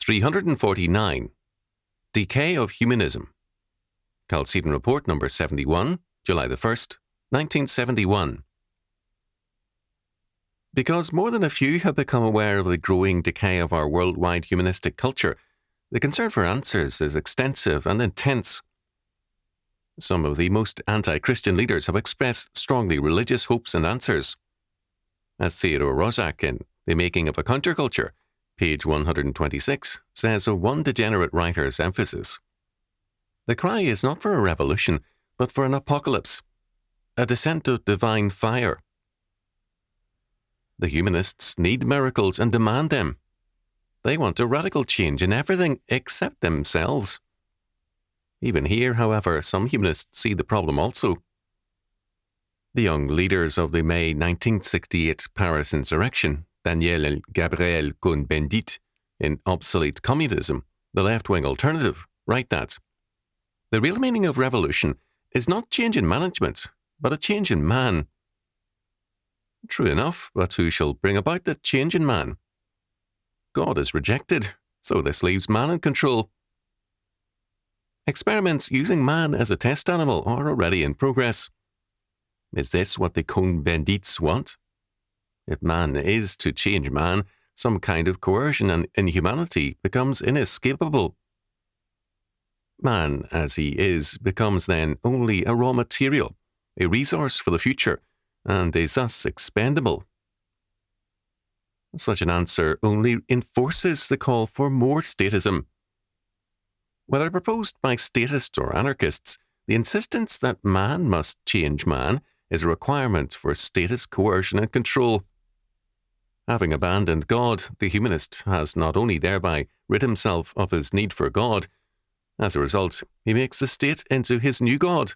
349. Decay of Humanism. Chalcedon Report number 71, July the 1st, 1971. Because more than a few have become aware of the growing decay of our worldwide humanistic culture, the concern for answers is extensive and intense. Some of the most anti-Christian leaders have expressed strongly religious hopes and answers. As Theodore Roszak in The Making of a Counterculture, page 126, says of one degenerate writer's emphasis, "The cry is not for a revolution, but for an apocalypse, a descent of divine fire. The humanists need miracles and demand them. They want a radical change in everything except themselves." Even here, however, some humanists see the problem also. The young leaders of the May 1968 Paris insurrection, Daniel and Gabriel Cohn-Bendit, in Obsolete Communism, the left-wing alternative, write that the real meaning of revolution is not change in management, but a change in man. True enough, but who shall bring about that change in man? God is rejected, so this leaves man in control. Experiments using man as a test animal are already in progress. Is this what the Cohn-Bendits want? If man is to change man, some kind of coercion and inhumanity becomes inescapable. Man, as he is, becomes then only a raw material, a resource for the future, and is thus expendable. Such an answer only enforces the call for more statism. Whether proposed by statists or anarchists, the insistence that man must change man is a requirement for status, coercion, and control. Having abandoned God, the humanist has not only thereby rid himself of his need for God, as a result, he makes the state into his new God.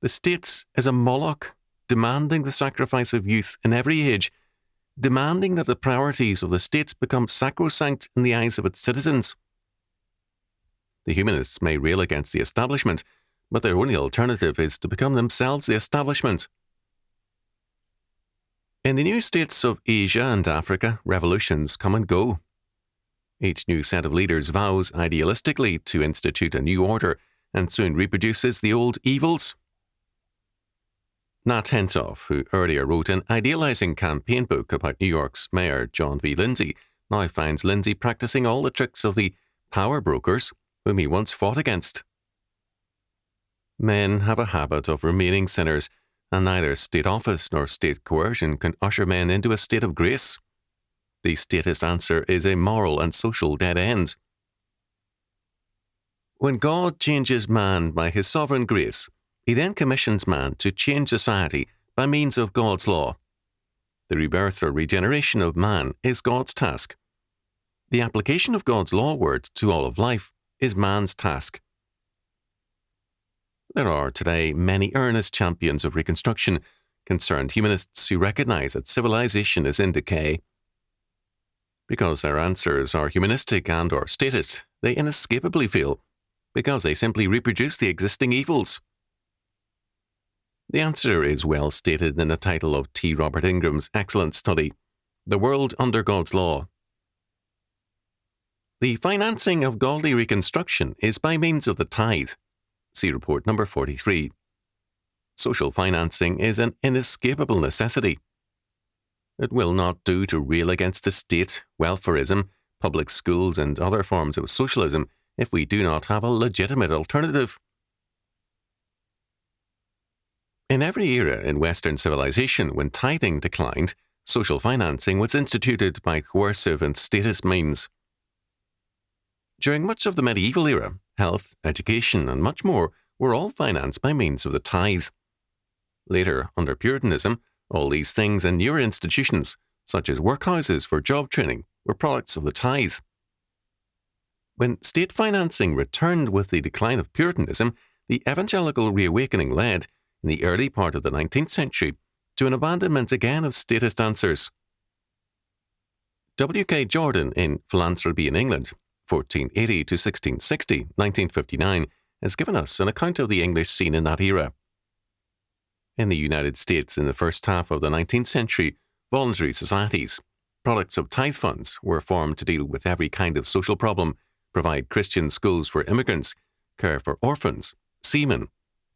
The state is a Moloch, demanding the sacrifice of youth in every age, demanding that the priorities of the state become sacrosanct in the eyes of its citizens. The humanists may rail against the establishment, but their only alternative is to become themselves the establishment. In the new states of Asia and Africa, revolutions come and go. Each new set of leaders vows idealistically to institute a new order and soon reproduces the old evils. Nat Hentoff, who earlier wrote an idealizing campaign book about New York's Mayor John V. Lindsay, now finds Lindsay practicing all the tricks of the power brokers whom he once fought against. Men have a habit of remaining sinners, and neither state office nor state coercion can usher men into a state of grace. The statist answer is a moral and social dead end. When God changes man by his sovereign grace, he then commissions man to change society by means of God's law. The rebirth or regeneration of man is God's task. The application of God's law word to all of life is man's task. There are today many earnest champions of Reconstruction, concerned humanists who recognize that civilization is in decay. Because their answers are humanistic and or statist, they inescapably fail, because they simply reproduce the existing evils. The answer is well stated in the title of T. Robert Ingram's excellent study, The World Under God's Law. The financing of godly reconstruction is by means of the tithe. See report number 43. Social financing is an inescapable necessity. It will not do to rail against the state, welfarism, public schools, and other forms of socialism if we do not have a legitimate alternative. In every era in Western civilization when tithing declined, social financing was instituted by coercive and statist means. During much of the medieval era, health, education, and much more were all financed by means of the tithe. Later, under Puritanism, all these things and newer institutions, such as workhouses for job training, were products of the tithe. When state financing returned with the decline of Puritanism, the evangelical reawakening led, in the early part of the 19th century, to an abandonment again of statist answers. W.K. Jordan in Philanthropy in England, 1480 to 1660, 1959, has given us an account of the English scene in that era. In the United States in the first half of the 19th century, voluntary societies, Products of tithe funds were formed to deal with every kind of social problem, provide Christian schools for immigrants, care for orphans, seamen,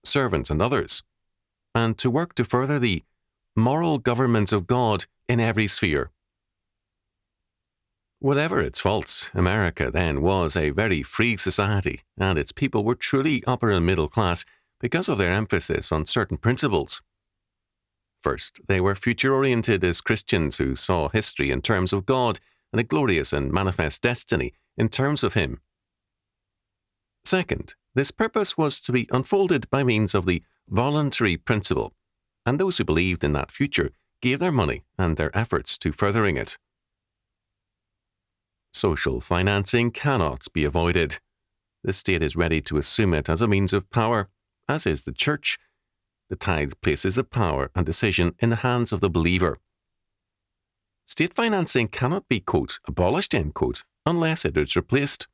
servants, and others, and to work to further the moral government of God in every sphere. Whatever its faults, America then was a very free society, and its people were truly upper and middle class because of their emphasis on certain principles. First, they were future-oriented as Christians who saw history in terms of God and a glorious and manifest destiny in terms of Him. Second, this purpose was to be unfolded by means of the voluntary principle, and those who believed in that future gave their money and their efforts to furthering it. Social financing cannot be avoided. The state is ready to assume it as a means of power, as is the church. The tithe places the power and decision in the hands of the believer. State financing cannot be, quote, abolished, end quote, unless it is replaced.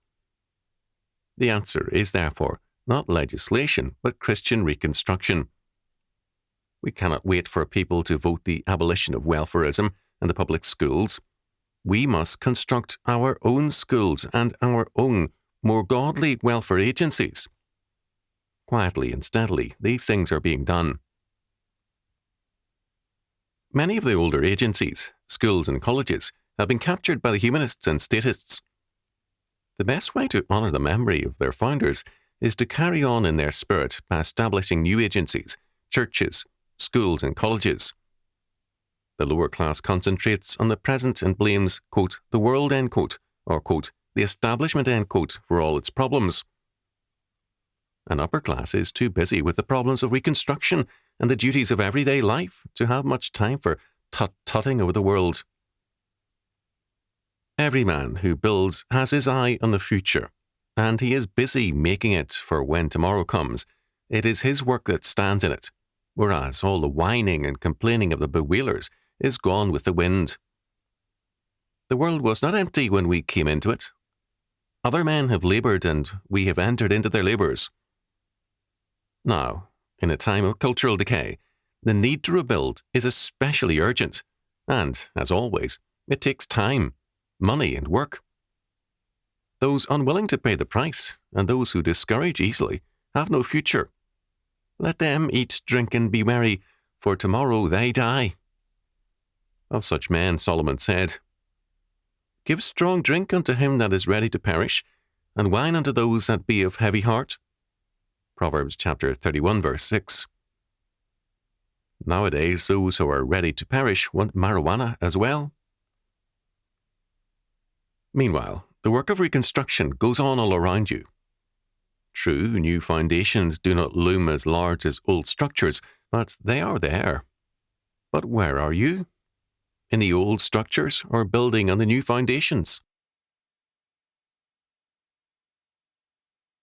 The answer is therefore not legislation, but Christian reconstruction. We cannot wait for people to vote the abolition of welfarism in the public schools. We must construct our own schools and our own more godly welfare agencies. Quietly and steadily, these things are being done. Many of the older agencies, schools and colleges, have been captured by the humanists and statists. The best way to honour the memory of their founders is to carry on in their spirit by establishing new agencies, churches, schools and colleges. The lower class concentrates on the present and blames, quote, the world, end quote, or, quote, the establishment, end quote, for all its problems. An upper class is too busy with the problems of reconstruction and the duties of everyday life to have much time for tut-tutting over the world. Every man who builds has his eye on the future, and he is busy making it for when tomorrow comes. It is his work that stands in it, whereas all the whining and complaining of the bewailers is gone with the wind. The world was not empty when we came into it. Other men have laboured, and we have entered into their labours. Now, in a time of cultural decay, the need to rebuild is especially urgent, and, as always, it takes time, money, and work. Those unwilling to pay the price, and those who discourage easily, have no future. Let them eat, drink, and be merry, for tomorrow they die. Of such men Solomon said, Give strong drink unto him that is ready to perish, and wine unto those that be of heavy heart. Proverbs chapter 31, verse 6. Nowadays, those who are ready to perish want marijuana as well. Meanwhile, the work of reconstruction goes on all around you. True, new foundations do not loom as large as old structures, but they are there. But where are you? In the old structures or building on the new foundations?